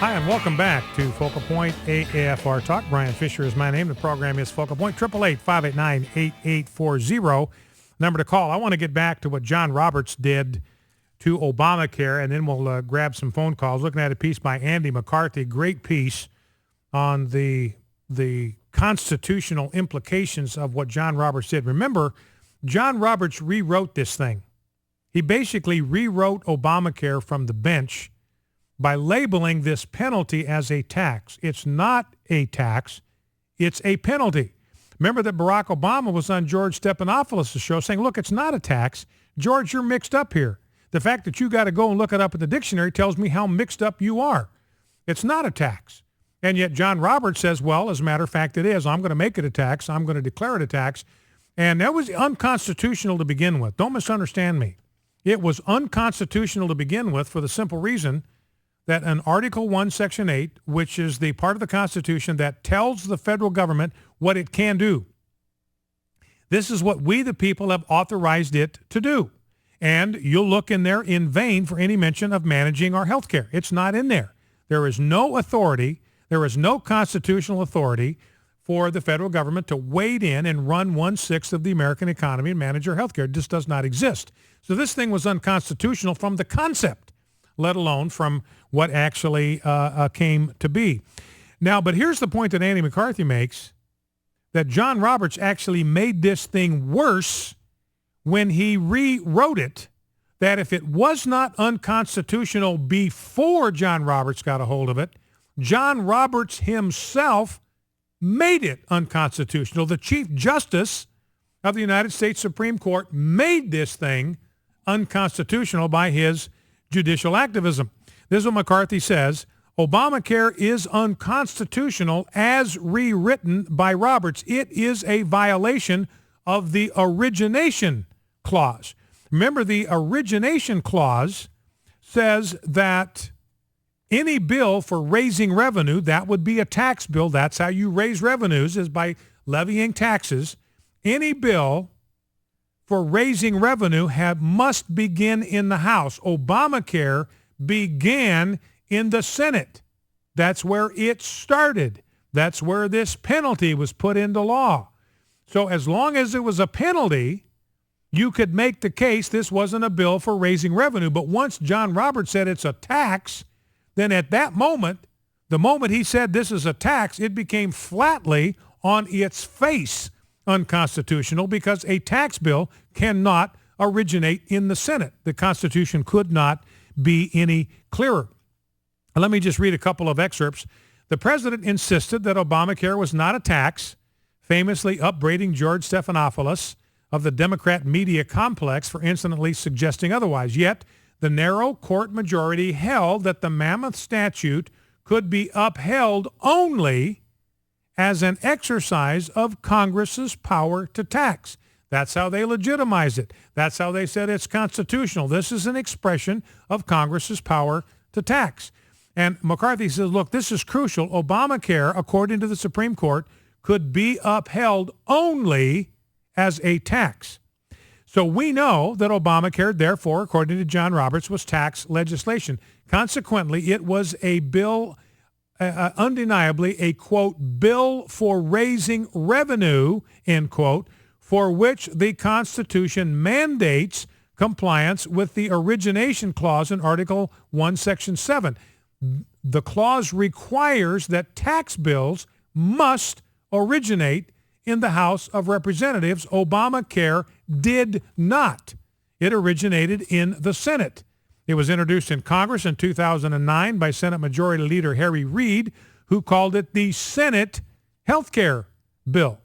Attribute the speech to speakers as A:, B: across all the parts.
A: Hi, and welcome back to Focal Point AAFR Talk. Brian Fisher is my name. The program is Focal Point, 888-589-8840. Number to call. I want to get back to what John Roberts did to Obamacare, and then we'll grab some phone calls. Looking at a piece by Andy McCarthy, great piece on the constitutional implications of what John Roberts did. Remember, John Roberts rewrote this thing. He basically rewrote Obamacare from the bench by labeling this penalty as a tax. It's not a tax. It's a penalty. Remember that Barack Obama was on George Stephanopoulos' show saying, look, it's not a tax. George, you're mixed up here. The fact that you got to go and look it up in the dictionary tells me how mixed up you are. It's not a tax. And yet John Roberts says, well, as a matter of fact, it is. I'm going to make it a tax. I'm going to declare it a tax. And that was unconstitutional to begin with. Don't misunderstand me. It was unconstitutional to begin with for the simple reason that in Article 1, Section 8, which is the part of the Constitution that tells the federal government what it can do. This is what we, the people, have authorized it to do. And you'll look in there in vain for any mention of managing our health care. It's not in there. There is no authority. There is no constitutional authority for the federal government to wade in and run 1/6 of the American economy and manage our health care. It just does not exist. So this thing was unconstitutional from the concept, let alone from what actually came to be. Now, but here's the point that Andy McCarthy makes, that John Roberts actually made this thing worse when he rewrote it, that if it was not unconstitutional before John Roberts got a hold of it, John Roberts himself made it unconstitutional. The Chief Justice of the United States Supreme Court made this thing unconstitutional by his judicial activism. This is what McCarthy says. Obamacare is unconstitutional as rewritten by Roberts. It is a violation of the origination clause. Remember, the origination clause says that any bill for raising revenue, that would be a tax bill. That's how you raise revenues, is by levying taxes. Any bill for raising revenue must begin in the House. Obamacare began in the Senate. That's where it started. That's where this penalty was put into law. So as long as it was a penalty, you could make the case this wasn't a bill for raising revenue. But once John Roberts said it's a tax, then at that moment, the moment he said this is a tax, it became flatly on its face unconstitutional, because a tax bill cannot originate in the Senate. The Constitution could not be any clearer. Let me just read a couple of excerpts. The president insisted that Obamacare was not a tax, famously upbraiding George Stephanopoulos of the Democrat media complex for insolently suggesting otherwise. Yet, the narrow court majority held that the mammoth statute could be upheld only as an exercise of Congress's power to tax. That's how they legitimized it. That's how they said it's constitutional. This is an expression of Congress's power to tax. And McCarthy says, look, this is crucial. Obamacare, according to the Supreme Court, could be upheld only as a tax. So we know that Obamacare, therefore, according to John Roberts, was tax legislation. Consequently, it was a bill, undeniably a, quote, bill for raising revenue, end quote, for which the Constitution mandates compliance with the origination clause in Article 1, Section 7. The clause requires that tax bills must originate in the House of Representatives. Obamacare did not. It originated in the Senate. It was introduced in Congress in 2009 by Senate Majority Leader Harry Reid, who called it the Senate Health Care Bill.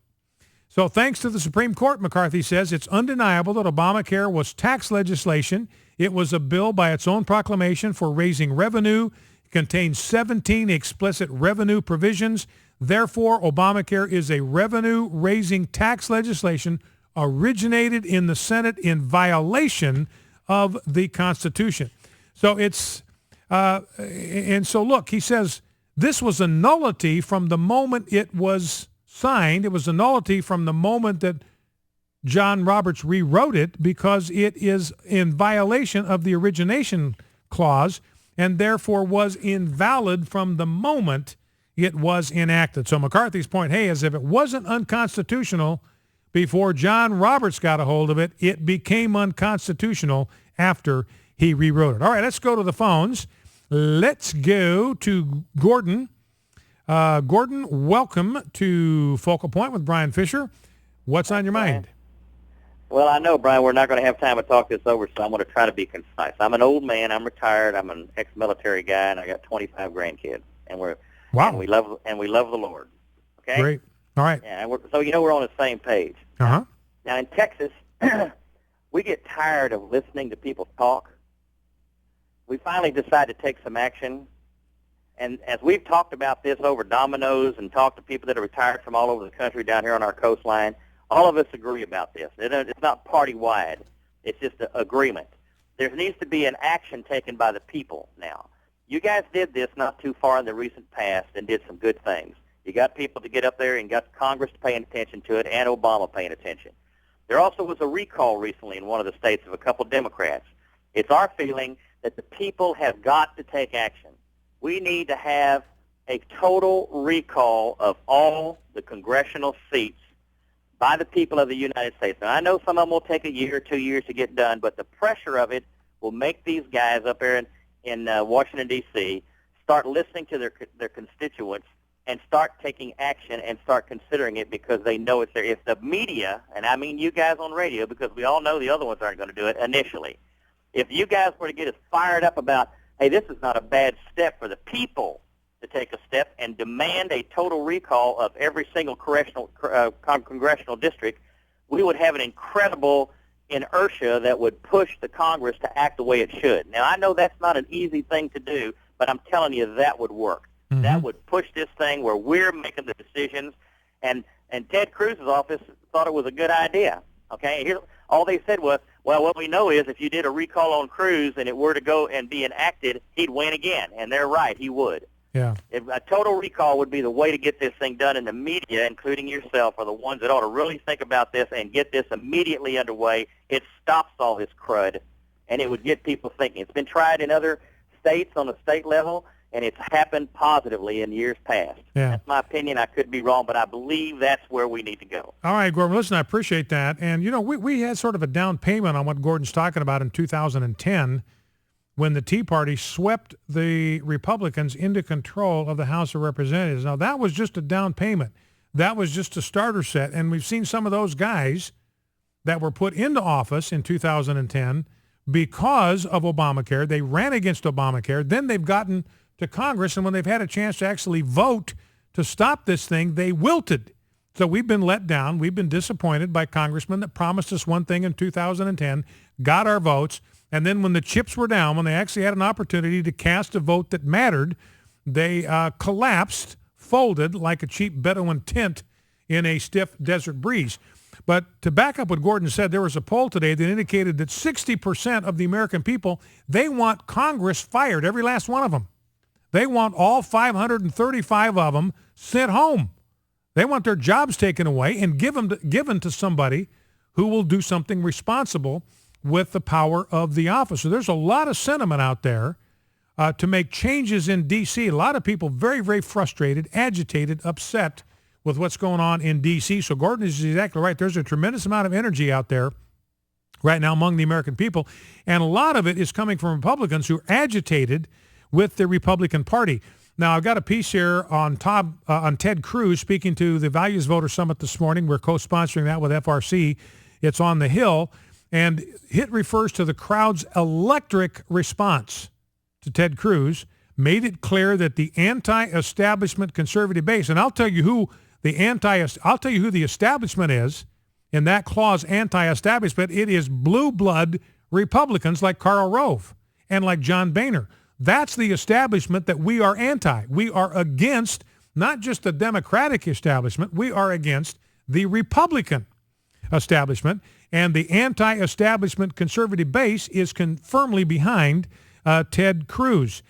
A: So thanks to the Supreme Court, McCarthy says, it's undeniable that Obamacare was tax legislation. It was a bill by its own proclamation for raising revenue. It contains 17 explicit revenue provisions. Therefore, Obamacare is a revenue-raising tax legislation originated in the Senate in violation of the Constitution. So it's, and so look, he says this was a nullity from the moment it was signed. It was a nullity from the moment that John Roberts rewrote it, because it is in violation of the origination clause. and therefore was invalid from the moment it was enacted. So McCarthy's point, hey, as if it wasn't unconstitutional before John Roberts got a hold of it, it became unconstitutional after he rewrote it. All right, let's go to the phones. Let's go to Gordon. Gordon, welcome to Focal Point with Brian Fisher. What's on your mind?
B: Well, I know, Brian, we're not going to have time to talk this over, so I'm going to try to be concise. I'm an old man. I'm retired. I'm an ex-military guy, and I got 25 grandkids, and and we love the Lord. Okay.
A: Great. All right.
B: Yeah, and so we're on the same page.
A: Uh-huh.
B: Now in Texas, we get tired of listening to people talk. We finally decide to take some action. And as we've talked about this over Domino's and talked to people that are retired from all over the country down here on our coastline, all of us agree about this. It's not party-wide. It's just an agreement. There needs to be an action taken by the people now. You guys did this not too far in the recent past and did some good things. You got people to get up there and got Congress paying attention to it and Obama paying attention. There also was a recall recently in one of the states of a couple Democrats. It's our feeling that the people have got to take action. We need to have a total recall of all the congressional seats by the people of the United States. Now, I know some of them will take a year or 2 years to get done, but the pressure of it will make these guys up there in Washington, D.C. start listening to their constituents and start taking action and start considering it because they know it's there. If the media, and I mean you guys on radio because we all know the other ones aren't going to do it initially, if you guys were to get us fired up about, hey, this is not a bad step for the people to take a step and demand a total recall of every single congressional district, we would have an incredible inertia that would push the Congress to act the way it should. Now, I know that's not an easy thing to do, but I'm telling you that would work. Mm-hmm. That would push this thing where we're making the decisions, and Ted Cruz's office thought it was a good idea. Okay, here, all they said was, well, what we know is if you did a recall on Cruz and it were to go and be enacted, he'd win again, and they're right, he would.
A: Yeah.
B: A total recall would be the way to get this thing done, and the media, including yourself, are the ones that ought to really think about this and get this immediately underway. It stops all this crud, and it would get people thinking. It's been tried in other states on the state level, and it's happened positively in years past.
A: Yeah.
B: That's my opinion. I could be wrong, but I believe that's where we need to go.
A: All right, Gordon, listen, I appreciate that. And, you know, we had sort of a down payment on what Gordon's talking about in 2010 when the Tea Party swept the Republicans into control of the House of Representatives. Now, that was just a down payment. That was just a starter set. And we've seen some of those guys that were put into office in 2010 because of Obamacare. They ran against Obamacare. Then they've gotten to Congress, and when they've had a chance to actually vote to stop this thing, they wilted. So we've been let down. We've been disappointed by congressmen that promised us one thing in 2010, got our votes, and then when the chips were down, when they actually had an opportunity to cast a vote that mattered, they collapsed, folded like a cheap Bedouin tent in a stiff desert breeze. But to back up what Gordon said, there was a poll today that indicated that 60% of the American people, they want Congress fired, every last one of them. They want all 535 of them sent home. They want their jobs taken away and given to somebody who will do something responsible with the power of the office. So there's a lot of sentiment out there to make changes in D.C. A lot of people very, very frustrated, agitated, upset with what's going on in D.C. So Gordon is exactly right. There's a tremendous amount of energy out there right now among the American people, and a lot of it is coming from Republicans who are agitated with the Republican Party. Now, I've got a piece here on Ted Cruz speaking to the Values Voter Summit this morning. We're co-sponsoring that with FRC. It's on the Hill, and it refers to the crowd's electric response to Ted Cruz, made it clear that the anti-establishment conservative base, and I'll tell you who the establishment is in that clause, anti-establishment. It is blue blood Republicans like Karl Rove and like John Boehner. That's the establishment that we are anti. We are against not just the Democratic establishment, we are against the Republican establishment, and the anti-establishment conservative base is firmly behind Ted Cruz.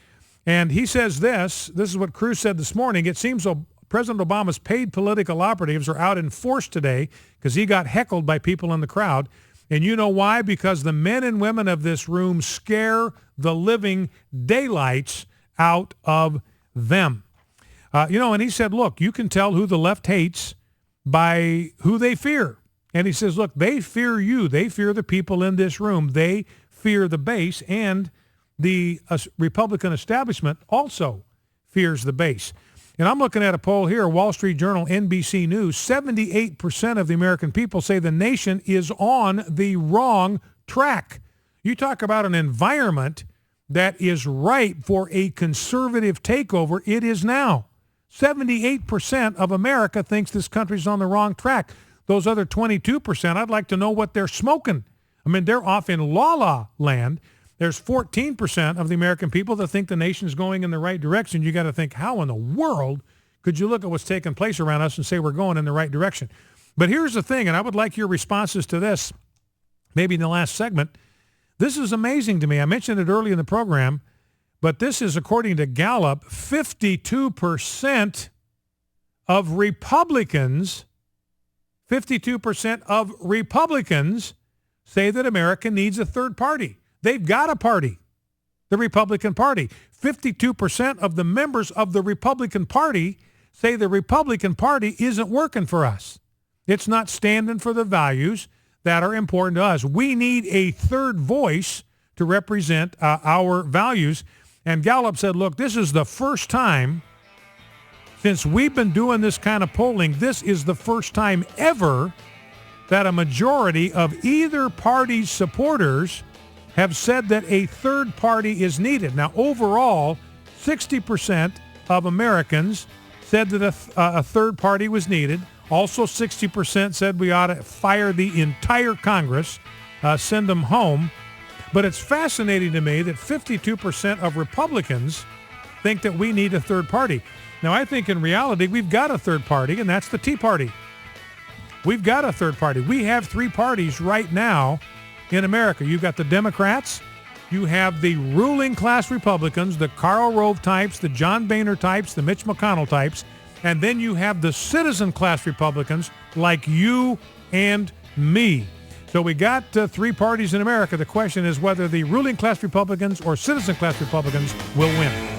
A: And he says this is what Cruz said this morning. It seems President Obama's paid political operatives are out in force today because he got heckled by people in the crowd. And you know why? Because the men and women of this room scare the living daylights out of them. And he said, look, you can tell who the left hates by who they fear. And he says, look, they fear you. They fear the people in this room. They fear the base, and the Republican establishment also fears the base. And I'm looking at a poll here, Wall Street Journal, NBC News. 78% of the American people say the nation is on the wrong track. You talk about an environment that is ripe for a conservative takeover. It is now. 78% of America thinks this country's on the wrong track. Those other 22%, I'd like to know what they're smoking. I mean, they're off in la-la land. There's 14% of the American people that think the nation's going in the right direction. You got to think, how in the world could you look at what's taking place around us and say we're going in the right direction? But here's the thing, and I would like your responses to this, maybe in the last segment. This is amazing to me. I mentioned it early in the program, but this is, according to Gallup, 52% of Republicans, 52% of Republicans say that America needs a third party. They've got a party, the Republican Party. 52% of the members of the Republican Party say the Republican Party isn't working for us. It's not standing for the values that are important to us. We need a third voice to represent our values. And Gallup said, look, this is the first time since we've been doing this kind of polling, this is the first time ever that a majority of either party's supporters have said that a third party is needed. Now, overall, 60% of Americans said that a third party was needed. Also, 60% said we ought to fire the entire Congress, send them home. But it's fascinating to me that 52% of Republicans think that we need a third party. Now, I think in reality, we've got a third party, and that's the Tea Party. We've got a third party. We have three parties right now in America. You've got the Democrats, you have the ruling class Republicans, the Karl Rove types, the John Boehner types, the Mitch McConnell types, and then you have the citizen class Republicans like you and me. So we got three parties in America. The question is whether the ruling class Republicans or citizen class Republicans will win.